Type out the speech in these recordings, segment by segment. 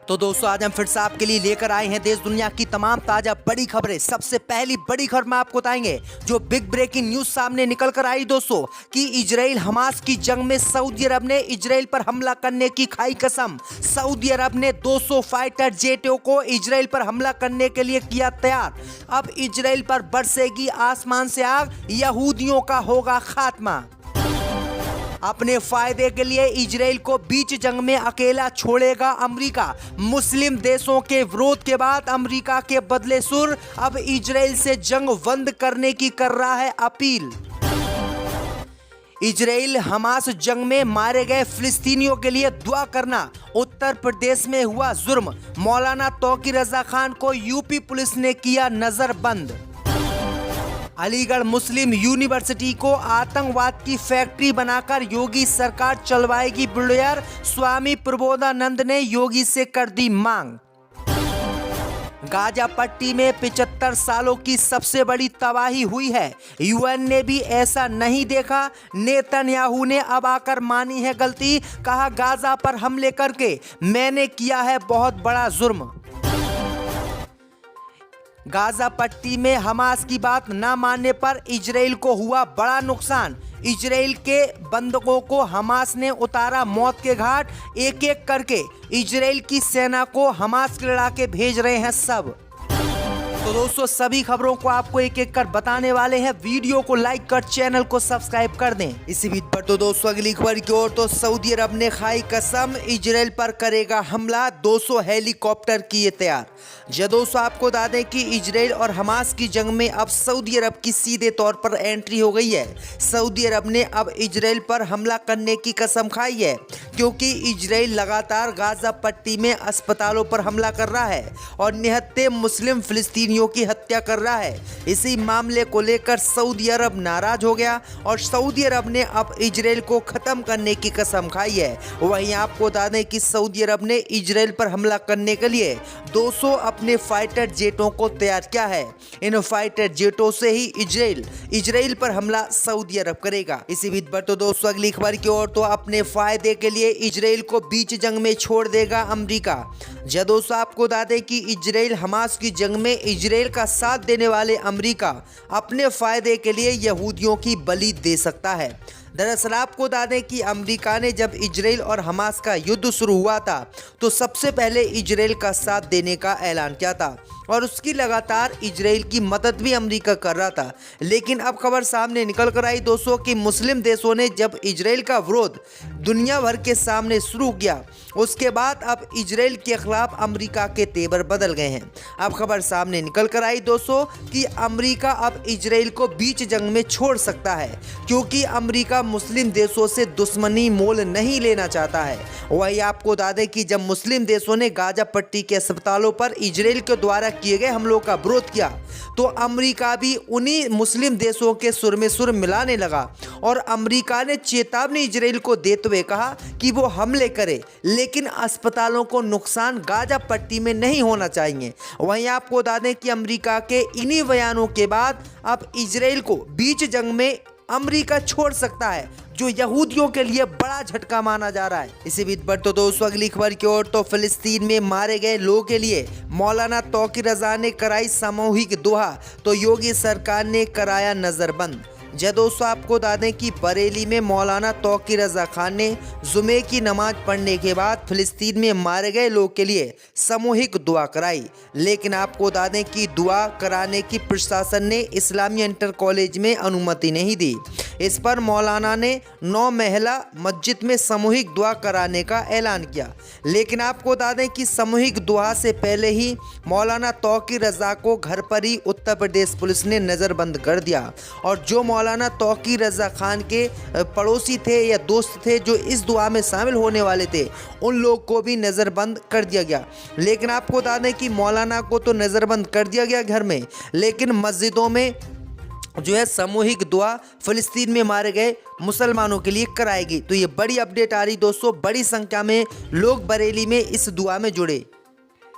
तो दोस्तों आज हम फिर से आपके लिए लेकर आए हैं देश दुनिया की तमाम ताजा बड़ी खबरें। सबसे पहली बड़ी खबर में आपको बताएंगे जो बिग ब्रेकिंग न्यूज सामने निकल कर आई दोस्तों कि इजराइल हमास की जंग में सऊदी अरब ने इजराइल पर हमला करने की खाई कसम। सऊदी अरब ने 200 फाइटर जेटों को इजराइल पर हमला करने के लिए किया तैयार। अब इजराइल पर बरसेगी आसमान से आग, यहूदियों का होगा खात्मा। अपने फायदे के लिए इजराइल को बीच जंग में अकेला छोड़ेगा अमेरिका। मुस्लिम देशों के विरोध के बाद अमेरिका के बदले सुर, अब इजराइल से जंग बंद करने की कर रहा है अपील। इजराइल हमास जंग में मारे गए फिलिस्तीनियों के लिए दुआ करना। उत्तर प्रदेश में हुआ जुर्म, मौलाना तौकीर रजा खान को यूपी पुलिस ने किया नजरबंद। अलीगढ़ मुस्लिम यूनिवर्सिटी को आतंकवाद की फैक्ट्री बनाकर योगी सरकार चलवाएगी बुलडोजर, स्वामी प्रबोधानंद ने योगी से कर दी मांग। गाजा पट्टी में 75 सालों की सबसे बड़ी तबाही हुई है, यूएन ने भी ऐसा नहीं देखा। नेतन्याहू ने अब आकर मानी है गलती, कहा गाजा पर हमले करके मैंने किया है बहुत बड़ा जुर्म। गाजा पट्टी में हमास की बात न मानने पर इजराइल को हुआ बड़ा नुकसान। इजराइल के बंधकों को हमास ने उतारा मौत के घाट, एक एक करके इजराइल की सेना को हमास के लड़ाके भेज रहे हैं सब। तो दोस्तों सभी खबरों को आपको एक एक कर बताने वाले हैं, वीडियो को लाइक कर चैनल को सब्सक्राइब कर दें। इसी बीच पर तो दोस्तों अगली खबर की ओर, तो सऊदी अरब ने खाई कसम इजराइल पर करेगा हमला, 200 हेलीकॉप्टर किए तैयार। जी दोस्तों आपको बता दें कि इजराइल और हमास की जंग में अब सऊदी अरब की सीधे तौर पर एंट्री हो गई है। सऊदी अरब ने अब इजराइल पर हमला करने की कसम खाई है, क्योंकि इजराइल लगातार गाजा पट्टी में अस्पतालों पर हमला कर रहा है और निहत्थे मुस्लिम फिलिस्तीनियों की हत्या कर रहा है। इसी मामले को लेकर सऊदी अरब नाराज हो गया और सऊदी अरब ने अब इजराइल को खत्म करने की कसम खाई है। वहीं आपको बता दें कि सऊदी अरब ने इजराइल पर हमला करने के लिए 200 अपने फाइटर जेटों को तैयार किया है। इन फाइटर जेटों से ही इजराइल पर हमला सऊदी अरब करेगा। इसी बीच पर तो दोस्तों अगली खबर की ओर, तो अपने फायदे के लिए इजराइल को बीच जंग में छोड़ देगा अमेरिका। जी दोस्तों आपको बता दें कि इजराइल हमास की जंग में इजराइल का साथ देने वाले अमेरिका अपने फायदे के लिए यहूदियों की बलि दे सकता है। दरअसल आपको बता दें कि अमेरिका ने जब इजराइल और हमास का युद्ध शुरू हुआ था तो सबसे पहले इजराइल का साथ देने का ऐलान किया था और उसकी लगातार इजराइल की मदद भी अमेरिका कर रहा था। लेकिन अब खबर सामने निकल कर आई दोस्तों कि मुस्लिम देशों ने जब इजराइल का विरोध दुनिया भर के सामने शुरू किया, उसके बाद अब इजराइल के खिलाफ अमेरिका के तेवर बदल गए हैं। अब खबर सामने निकल कर आई दोस्तों कि अमेरिका अब इजराइल को बीच जंग में छोड़ सकता है, क्योंकि अमेरिका मुस्लिम देशों से दुश्मनी मोल नहीं लेना चाहता है। वही आपको बता दें कि जब मुस्लिम देशों ने गाजा पट्टी के अस्पतालों पर इजराइल के द्वारा किए गए हमलों का विरोध किया तो अमेरिका भी उन्हीं मुस्लिम देशों के सुर में सुर मिलाने लगा और अमेरिका ने चेतावनी इजराइल को देते हुए कहा कि वो हमले करे, लेकिन अस्पतालों को नुकसान गाजा पट्टी में नहीं होना चाहिए। वहीं आपको बता दें कि अमेरिका के इन्हीं बयानों के बाद अब इजराइल को बीच जंग में अमेरिका छोड़ सकता है, जो यहूदियों के लिए बड़ा झटका माना जा रहा है। इसी बीच पर तो दोस्तों अगली खबर की ओर, तो फिलिस्तीन में मारे गए लोगों के लिए मौलाना तौकीर रजा ने कराई सामूहिक दुआ, तो योगी सरकार ने कराया नजरबंद। जी दोस्तों आपको बता दें कि बरेली में मौलाना तौकीर रजा खान ने जुमे की नमाज पढ़ने के बाद फिलिस्तीन में मारे गए लोगों के लिए सामूहिक दुआ कराई। लेकिन आपको बता दें कि दुआ कराने की प्रशासन ने इस्लामी इंटर कॉलेज में अनुमति नहीं दी। इस पर मौलाना ने 9 महिला मस्जिद में सामूहिक दुआ कराने का ऐलान किया। लेकिन आपको बता दें कि सामूहिक दुआ से पहले ही मौलाना तौकीर रजा को घर पर ही उत्तर प्रदेश पुलिस ने नज़रबंद कर दिया और जो मौलाना तौकीर रजा खान के पड़ोसी थे या दोस्त थे जो इस दुआ में शामिल होने वाले थे, उन लोग को भी नज़रबंद कर दिया गया। लेकिन आपको बता दें कि मौलाना को तो नज़रबंद कर दिया गया घर में, लेकिन मस्जिदों में जो है सामूहिक दुआ फिलिस्तीन में मारे गए मुसलमानों के लिए कराएगी। तो ये बड़ी अपडेट आ रही दोस्तों, बड़ी संख्या में लोग बरेली में इस दुआ में जुड़े।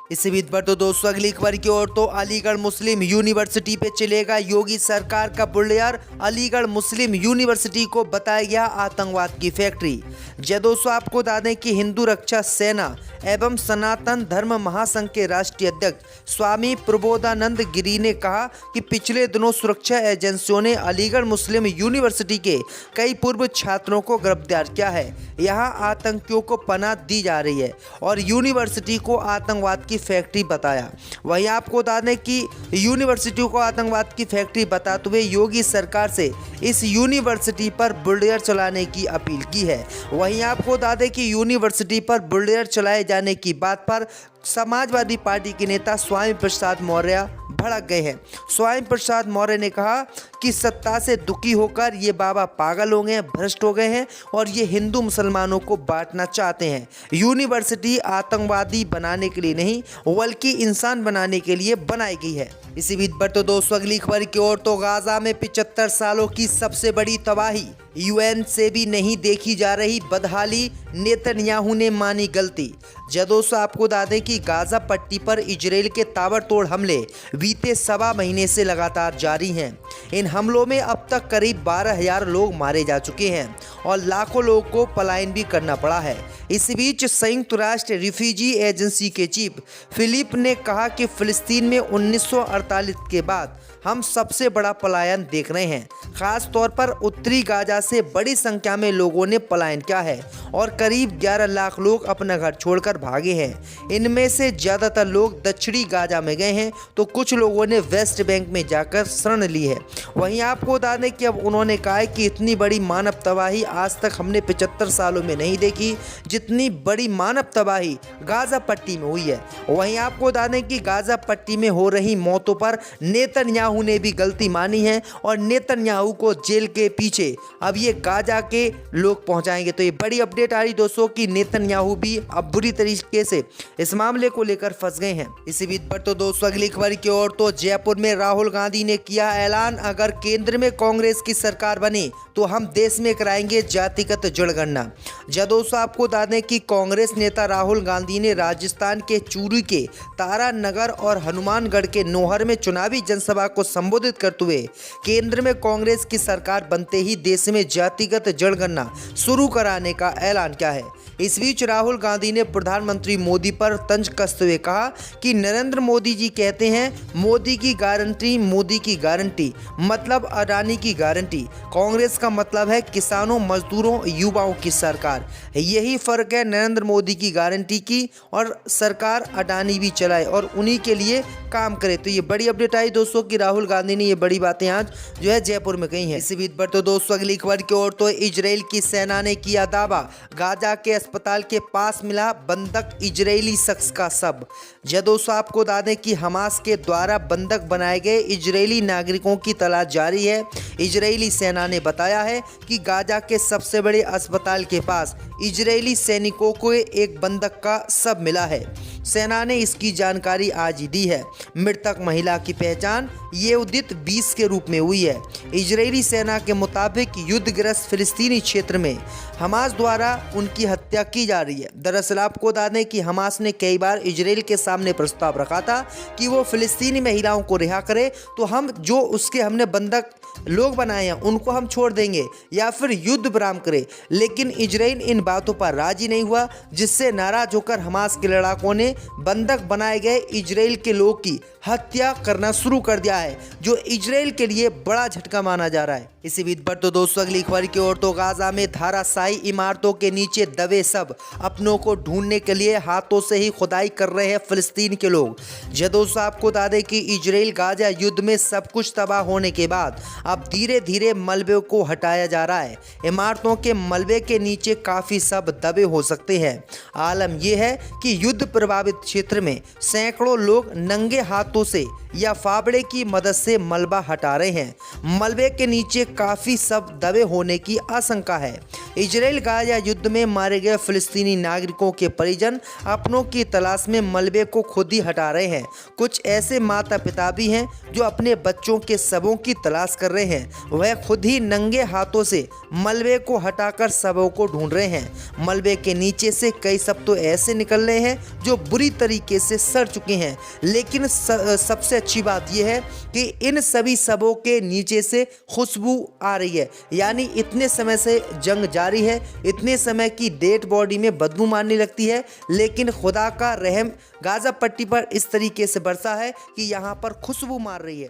इसी बीच पर तो दोस्तों अगली खबर की ओर तो अलीगढ़ मुस्लिम यूनिवर्सिटी पे चलेगा योगी सरकार का बुलडोजर। अलीगढ़ मुस्लिम यूनिवर्सिटी को बताया गया आतंकवाद की फैक्ट्री। जय दोस्तों आपको बता दें कि हिंदू रक्षा सेना एवं सनातन धर्म महासंघ के राष्ट्रीय अध्यक्ष स्वामी प्रबोधानंद गिरी ने कहा कि पिछले दिनों सुरक्षा एजेंसियों ने अलीगढ़ मुस्लिम यूनिवर्सिटी के कई पूर्व छात्रों को गिरफ्तार किया है। यहां आतंकियों को पनाह दी जा रही है और यूनिवर्सिटी को आतंकवाद की फैक्ट्री बताया। वहीं आपको बता दें कि यूनिवर्सिटी को आतंकवाद की फैक्ट्री बताते हुए योगी सरकार से इस यूनिवर्सिटी पर बुलडोजर चलाने की अपील की है। वहीं आपको बता दें कि यूनिवर्सिटी पर बुलडोजर चलाए जाने की बात पर समाजवादी पार्टी के नेता स्वामी प्रसाद मौर्य भड़क गए हैं। स्वामी प्रसाद मौर्य ने कहा कि सत्ता से दुखी होकर ये बाबा पागल हो गए हैं, भ्रष्ट हो गए हैं और ये हिंदू मुसलमानों को बांटना चाहते हैं। यूनिवर्सिटी आतंकवादी बनाने के लिए नहीं बल्कि इंसान बनाने के लिए बनाई गई है। इसी बीच पर तो दोस्तों अगली खबर की ओर तो गाजा में 75 सालों की सबसे बड़ी तबाही, यूएन से भी नहीं देखी जा रही बदहाली, नेतन्याहू ने मानी गलती। जय दोस्तों आपको बता दें कि गाजा पट्टी पर इजराइल के ताबड़तोड़ हमले बीते सवा महीने से लगातार जारी हैं। इन हमलों में अब तक करीब 12,000 लोग मारे जा चुके हैं और लाखों लोगों को पलायन भी करना पड़ा है। इस बीच संयुक्त राष्ट्र रिफ्यूजी एजेंसी के चीफ फिलिप ने कहा कि फिलिस्तीन में 1948 के बाद हम सबसे बड़ा पलायन देख रहे हैं। खास तौर पर उत्तरी गाजा से बड़ी संख्या में लोगों ने पलायन किया है और करीब 11 लाख लोग अपना घर छोड़कर भागे हैं। इनमें से ज़्यादातर लोग दक्षिणी गाजा में गए हैं तो कुछ लोगों ने वेस्ट बैंक में जाकर शरण ली है। वहीं आपको बता दें कि अब उन्होंने कहा है कि इतनी बड़ी मानव तबाही आज तक हमने 75 सालों में नहीं देखी जितनी बड़ी मानव तबाही गाजा पट्टी में हुई है। वहीं आपको बता दें कि गाजा पट्टी में हो रही मौतों पर नेतन्याहू ने भी गलती मानी है और नेतन्याहू को जेल के पीछे अब ये गाजा के लोग पहुंचाएंगे। तो ये बड़ी अपडेट आ रही दोस्तों कि नेतन्याहू भी अब बुरी तरीके से इस मामले को लेकर फंस गए हैं। इसी बीच पर तो दोस्तों अगली खबर की ओर तो जयपुर में राहुल गांधी ने किया ऐलान, अगर केंद्र में कांग्रेस की सरकार बनी तो हम देश में कराएंगे जातिगत जनगणना। जय दोस्तों आपको बता दें कि कांग्रेस नेता राहुल गांधी ने राजस्थान के चूरू के तारानगर और हनुमानगढ़ के नोहर में चुनावी जनसभा को संबोधित करते हुए केंद्र में कांग्रेस की सरकार बनते ही देश में जातिगत जनगणना शुरू कराने का ऐलान किया है। इस बीच राहुल गांधी ने प्रधानमंत्री मोदी पर तंज कसते हुए कहा कि नरेंद्र मोदी जी कहते हैं मोदी की गारंटी, मोदी की गारंटी मतलब अडानी की गारंटी। कांग्रेस का मतलब है किसानों, मजदूरों, युवाओं की सरकार। यही फर्क है नरेंद्र मोदी की गारंटी की और सरकार अडानी भी चलाए और उन्हीं के लिए काम करे। तो ये बड़ी अपडेट आई दोस्तों कि राहुल गांधी ने ये बड़ी बातें आज जो है जयपुर में कही हैं। इसी बीच पर तो दोस्तों अगली खबर की ओर तो इजराइल की सेना ने किया दावा, गाजा के अस्पताल के पास मिला बंधक इजरायली शख्स का शव। जय दोस्तों आपको बता दें कि हमास के द्वारा बंधक बनाए गए इजरायली नागरिकों की तलाश जारी है। इजरायली सेना ने बताया है कि गाजा के सबसे बड़े अस्पताल के पास इजरायली सैनिकों को एक बंधक का शव मिला है। सेना ने इसकी जानकारी आज ही दी है। मृतक महिला की पहचान येहुदित 20 के रूप में हुई है। इजरायली सेना के मुताबिक युद्धग्रस्त फिलिस्तीनी क्षेत्र में हमास द्वारा उनकी हत्या की जा रही है। दरअसल आपको बता दें कि हमास ने कई बार इजराइल के सामने प्रस्ताव रखा था कि वो फिलिस्तीनी महिलाओं को रिहा करे तो हम जो उसके हमने बंधक लोग बनाए हैं उनको हम छोड़ देंगे या फिर युद्ध विराम करें, लेकिन इजराइल इन बातों पर राजी नहीं हुआ, जिससे नाराज होकर हमास के लड़ाकों ने बंधक बनाए गए इजराइल के लोग की हत्या करना शुरू कर दिया है, जो इजराइल के लिए बड़ा झटका माना जा रहा है। इसी बीच पर तो दोस्तों अगली खबर की ओर तो गाजा में धाराशायी इमारतों के नीचे दबे सब अपनों को ढूंढने के लिए हाथों से ही खुदाई कर रहे हैं फिलिस्तीन के लोग। जय दोस्तों आपको बता दें कि इजराइल गाजा युद्ध में सब कुछ तबाह होने के बाद अब धीरे धीरे मलबे को हटाया जा रहा है। इमारतों के मलबे के नीचे काफी सब दबे हो सकते हैं। आलम यह है कि युद्ध प्रभावित क्षेत्र में सैकड़ों लोग नंगे हाथों से या फावड़े की मदद से मलबा हटा रहे हैं। मलबे के नीचे काफ़ी शव दबे होने की आशंका है। इजराइल गाजा युद्ध में मारे गए फिलिस्तीनी नागरिकों के परिजन अपनों की तलाश में मलबे को खुद ही हटा रहे हैं। कुछ ऐसे माता पिता भी हैं जो अपने बच्चों के शवों की तलाश कर रहे हैं। वह खुद ही नंगे हाथों से मलबे को हटाकर शवों को ढूंढ रहे हैं। मलबे के नीचे से कई शव तो ऐसे निकल रहे हैं जो बुरी तरीके से सड़ चुके हैं। लेकिन सबसे अच्छी बात यह है कि इन सभी शवों के नीचे से खुशबू आ रही है, यानी इतने समय से जंग जारी है, इतने समय की डेड बॉडी में बदबू मारने लगती है, लेकिन खुदा का रहम गाजा पट्टी पर इस तरीके से बरसा है कि यहाँ पर खुशबू मार रही है।